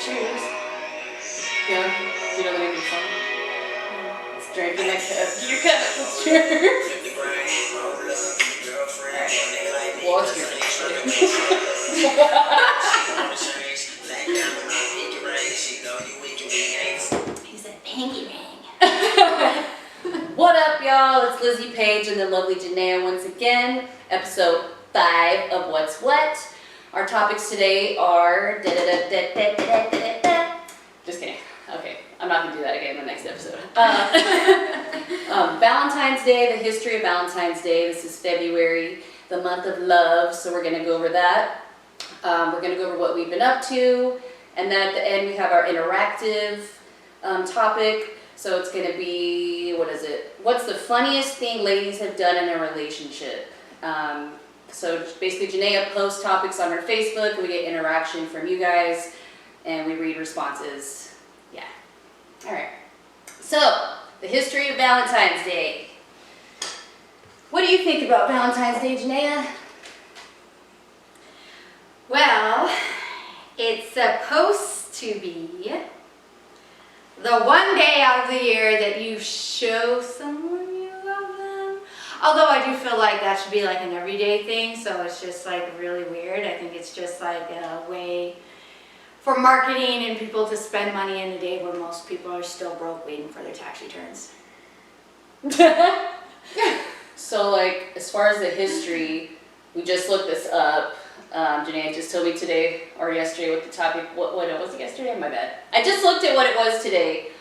Cheers. Yeah, you know the name of the song? Let's drink the next cup. Your cup. Let's cheers. Alright. Well, it's your He said, pinky ring. What up, y'all? It's Lizzie Page and the lovely Janaea once again. Episode 5 of What's What. Our topics today are... Just kidding. Okay, I'm not going to do that again in the next episode. Valentine's Day, the history of Valentine's Day. This is February, the month of love, so we're going to go over that. We're going to go over what we've been up to, and then at the end we have our interactive topic. So it's going to be, what is it? What's the funniest thing ladies have done in a relationship? So basically Janaea posts topics on her Facebook, and we get interaction from you guys, and we read responses. Yeah. All right. So, the history of Valentine's Day. What do you think about Valentine's Day, Janaea? Well, it's supposed to be the one day out of the year that you show someone you love them. Although I do feel like that should be like an everyday thing, so it's just like really weird. I think it's just like a way for marketing and people to spend money in a day where most people are still broke waiting for their tax returns. So like, as far as the history, we just looked this up. Janaea just told me today or yesterday what the topic, what was it yesterday? My bad. I just looked at what it was today.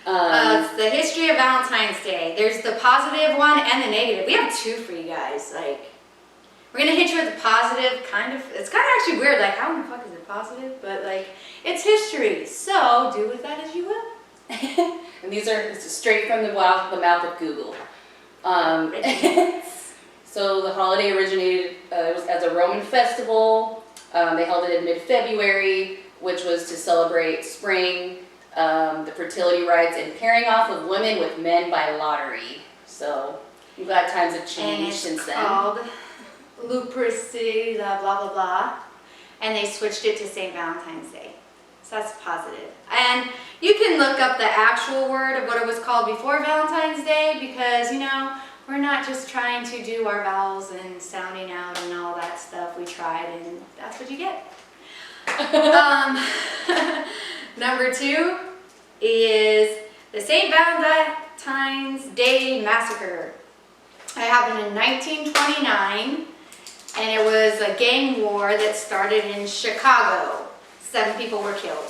It's the history of Valentine's Day. There's the positive one and the negative. We have two for you guys. Like, we're gonna hit you with the positive, kind of. It's kind of actually weird. Like, how in the fuck is it positive? But like, it's history. So do with that as you will. And this is straight from the mouth of Google. So the holiday originated it was as a Roman festival. They held it in mid-February, which was to celebrate spring, the fertility rites, and pairing off of women with men by lottery. So I'm glad times have changed since then. And it's called Luperci, blah, blah, blah. And they switched it to St. Valentine's Day. So that's positive. And you can look up the actual word of what it was called before Valentine's Day, because, you know, we're not just trying to do our vowels and sounding out and all that stuff. We tried, and that's what you get. Number 2 is the St. Valentine's Day Massacre. It happened in 1929, and it was a gang war that started in Chicago. 7 people were killed.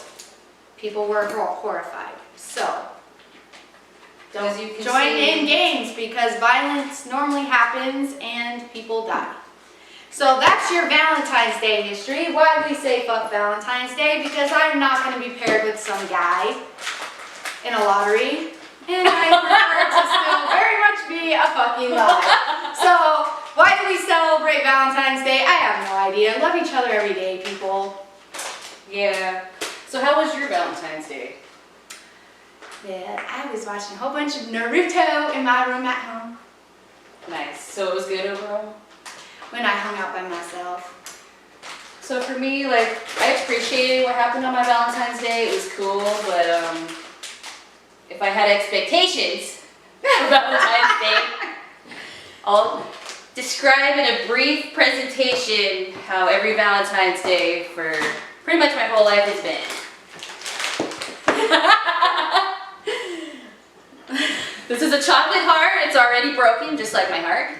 People were horrified. So, don't join in games, because violence normally happens and people die. So that's your Valentine's Day history. Why do we say fuck Valentine's Day? Because I'm not going to be paired with some guy in a lottery, and I prefer to still very much be a fucking lie. So why do we celebrate Valentine's Day? I have no idea. Love each other every day, people. Yeah. So how was your Valentine's Day? Yeah, I was watching a whole bunch of Naruto in my room at home. Nice. So it was good overall? When I hung out by myself. So for me, like, I appreciated what happened on my Valentine's Day. It was cool, but if I had expectations for Valentine's Day, I'll describe in a brief presentation how every Valentine's Day for pretty much my whole life has been. This is a chocolate heart. It's already broken, just like my heart.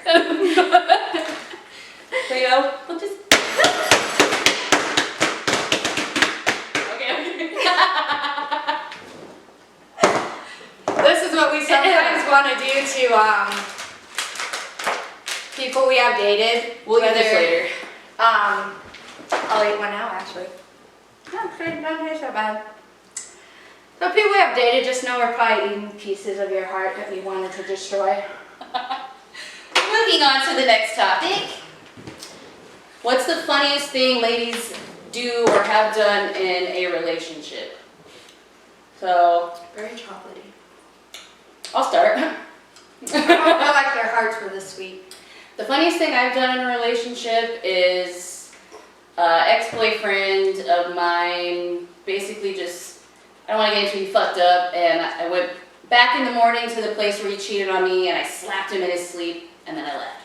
So, you know, we'll just... Okay. This is what we sometimes want to do to people we have dated. We'll eat this later. I'll eat one now, actually. Not so bad. So people we have dated, just know we're probably eating pieces of your heart that we wanted to destroy. Moving on to the next topic. What's the funniest thing ladies do or have done in a relationship? So, Very chocolatey. I'll start. I like their hearts were this sweet. The funniest thing I've done in a relationship is ex-boyfriend of mine basically just, I don't want to get into it, he fucked up, and I went back in the morning to the place where he cheated on me, and I slapped him in his sleep, and then I left.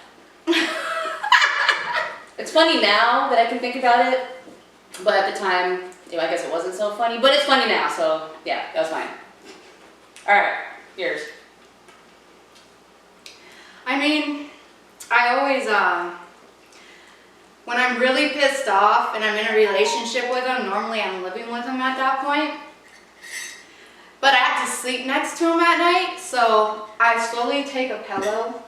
It's funny now that I can think about it, but at the time, you know, I guess it wasn't so funny, but it's funny now, so yeah, that was fine. Alright, yours. I mean, I always, when I'm really pissed off and I'm in a relationship with him, normally I'm living with him at that point. But I have to sleep next to him at night, so I slowly take a pillow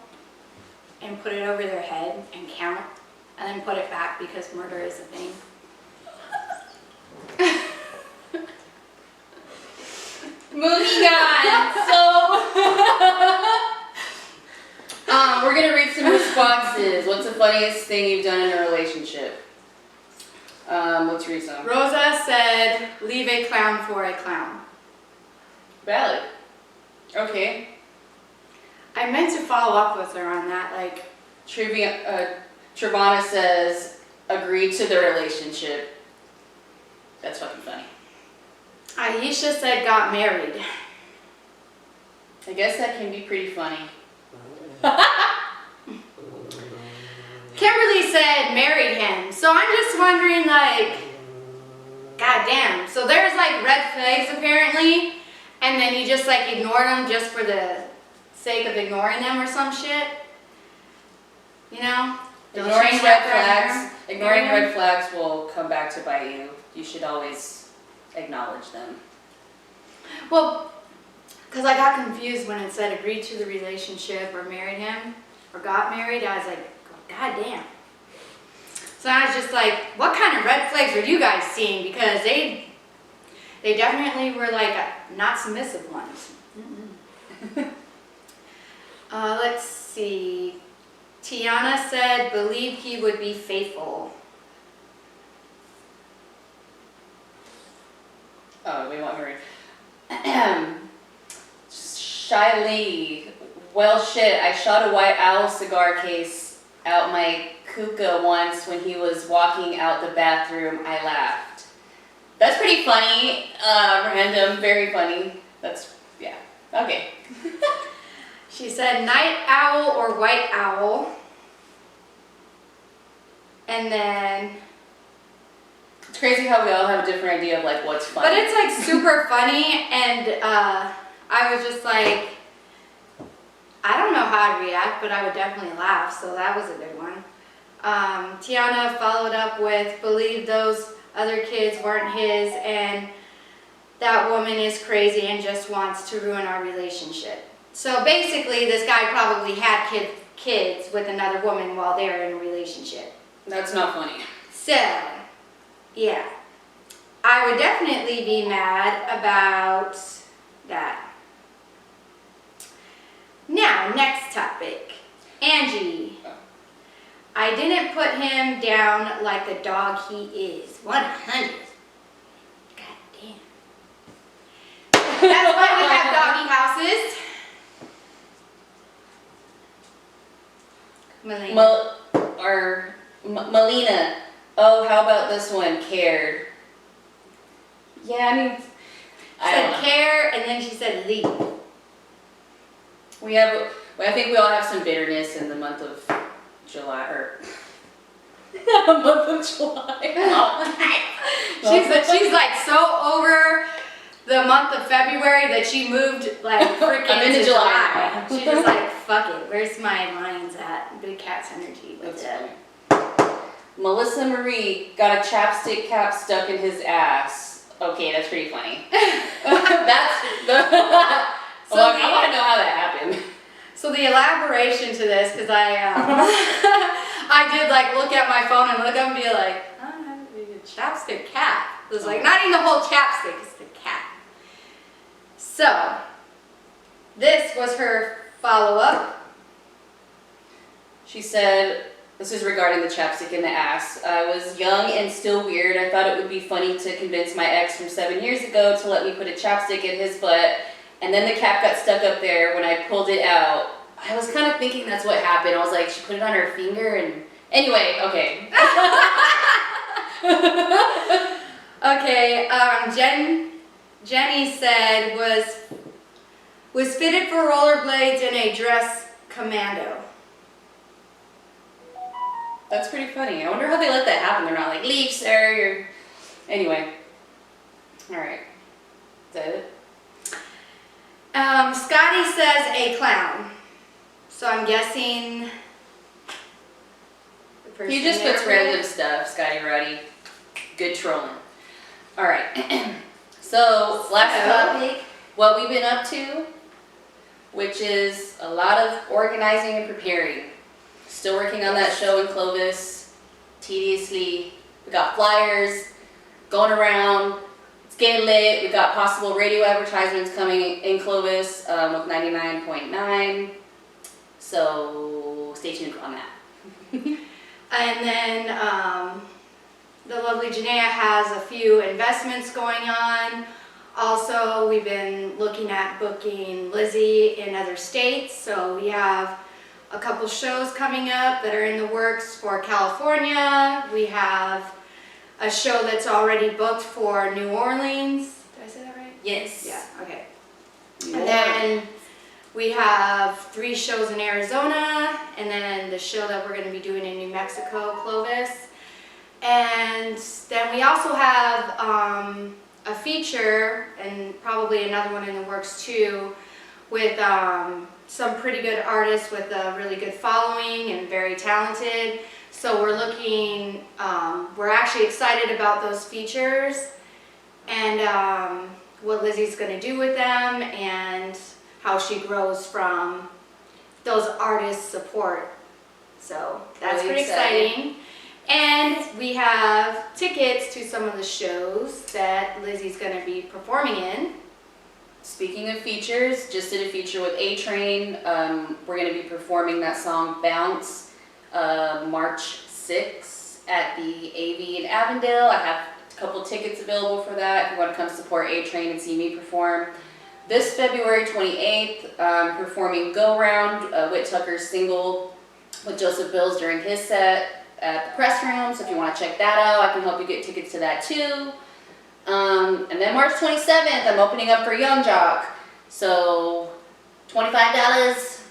and put it over their head and count, and then put it back because murder is a thing. Moving on. So, we're gonna read some responses. What's the funniest thing you've done in a relationship? Let's read some. Rosa said, leave a clown for a clown. Valid. Okay. I meant to follow up with her on that, like, Trivana says, agree to the relationship. That's fucking funny. Aisha said, got married. I guess that can be pretty funny. Kimberly said, married him. So I'm just wondering, like, goddamn. So there's like red flags apparently, and then you just like ignored them just for the sake of ignoring them or some shit. You know? Ignoring red flags will come back to bite you. You should always acknowledge them. Well, because I got confused when it said agreed to the relationship or married him or got married. I was like, God damn. So I was just like, what kind of red flags are you guys seeing? Because they definitely were like not submissive ones. Let's see. Tiana said, believed he would be faithful. Oh, we want her. Shy Lee. Well, shit, I shot a White Owl cigar case out my kuka once when he was walking out the bathroom. I laughed. That's pretty funny. Random, very funny. That's, yeah. Okay. She said night owl or white owl. And then... It's crazy how we all have a different idea of like what's funny. But it's like super funny, and I was just like, I don't know how I'd react, but I would definitely laugh, so that was a good one. Tiana followed up with, believe those other kids weren't his, and that woman is crazy and just wants to ruin our relationship. So basically, this guy probably had kids with another woman while they were in a relationship. That's not funny. So, yeah. I would definitely be mad about that. Now, next topic. Angie. I didn't put him down like the dog he is. 100. God damn. That's why we have doggy houses. Melina. Oh, how about this one? Cared. Yeah, I mean, I Said don't know. care, and then she said leave. I think we all have some bitterness in the month of July, or the month of July. She's like so over the month of February that she moved like freaking I'm into into July. She's just like, fuck it. Where's my lines at? Big Cat's energy. That's funny. Melissa Marie got a chapstick cap stuck in his ass. Okay, that's pretty funny. That's the. I want to know how that happened. So the elaboration to this, because I did like look at my phone and look up and be like, oh, a chapstick cap. It was like not even the whole chapstick, it's the cap. So this was her follow-up. She said, this is regarding the chapstick in the ass. I was young and still weird. I thought it would be funny to convince my ex from 7 years ago to let me put a chapstick in his butt. And then the cap got stuck up there when I pulled it out. I was kind of thinking that's what happened. I was like, she put it on her finger and... Anyway, okay. Okay, Jenny said was fitted for rollerblades in a dress commando. That's pretty funny. I wonder how they let that happen. They're not like, leave, sir. Anyway. All right. Is that it? Scotty says a clown. So I'm guessing the person He just there puts will- random stuff, Scotty Ruddy. Good trolling. All right. So, last topic, what we've been up to, which is a lot of organizing and preparing. Still working on that show in Clovis, tediously. We got flyers going around. It's getting lit. We've got possible radio advertisements coming in Clovis with 99.9. So stay tuned on that. And then the lovely Janaea has a few investments going on. Also, we've been looking at booking Lizzie in other states. So we have a couple shows coming up that are in the works for California. We have a show that's already booked for New Orleans. Did I say that right? Yes. Yeah, okay. More. And then we have 3 shows in Arizona, and then the show that we're going to be doing in New Mexico, Clovis. And then we also have a feature, and probably another one in the works too, with some pretty good artists with a really good following and very talented. So we're looking, we're actually excited about those features and what Lizzie's going to do with them and how she grows from those artists' support. So that's Really pretty exciting. And we have tickets to some of the shows that Lizzie's going to be performing in. Speaking of features, just did a feature with A-Train. We're going to be performing that song Bounce March 6th at the AV in Avondale. I have a couple tickets available for that if you want to come support A-Train and see me perform. This February 28th, performing Go Round, Whit Tucker's single with Joseph Bills during his set at the press room. So if you want to check that out, I can help you get tickets to that too. And then March 27th, I'm opening up for Young Jock. So $25.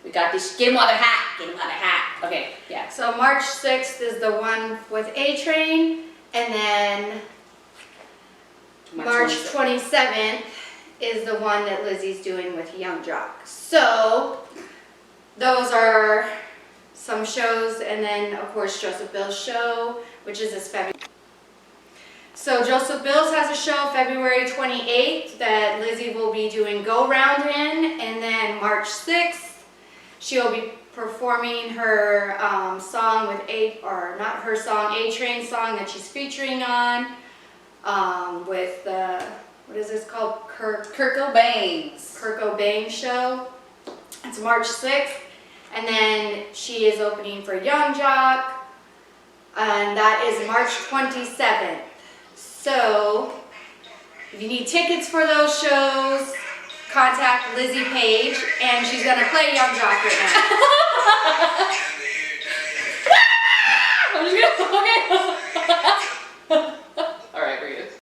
We got this. Get him on the hat. Get him on the hat. Okay, yeah. So March 6th is the one with A-Train, and then March 27th is the one that Lizzie's doing with Young Jock. So those are some shows, and then of course Joseph Bill's show, which is this February. So Joseph Bills has a show February 28th that Lizzie will be doing Go Round in, and then March 6th she'll be performing her song with A-Train song that she's featuring on with what is this called? Kurt Cobain show. It's March 6th, and then she is opening for Young Jock, and that is March 27th. So, if you need tickets for those shows, contact Lizzie Page, and she's going to play Young Jock right now. I'm just gonna, okay.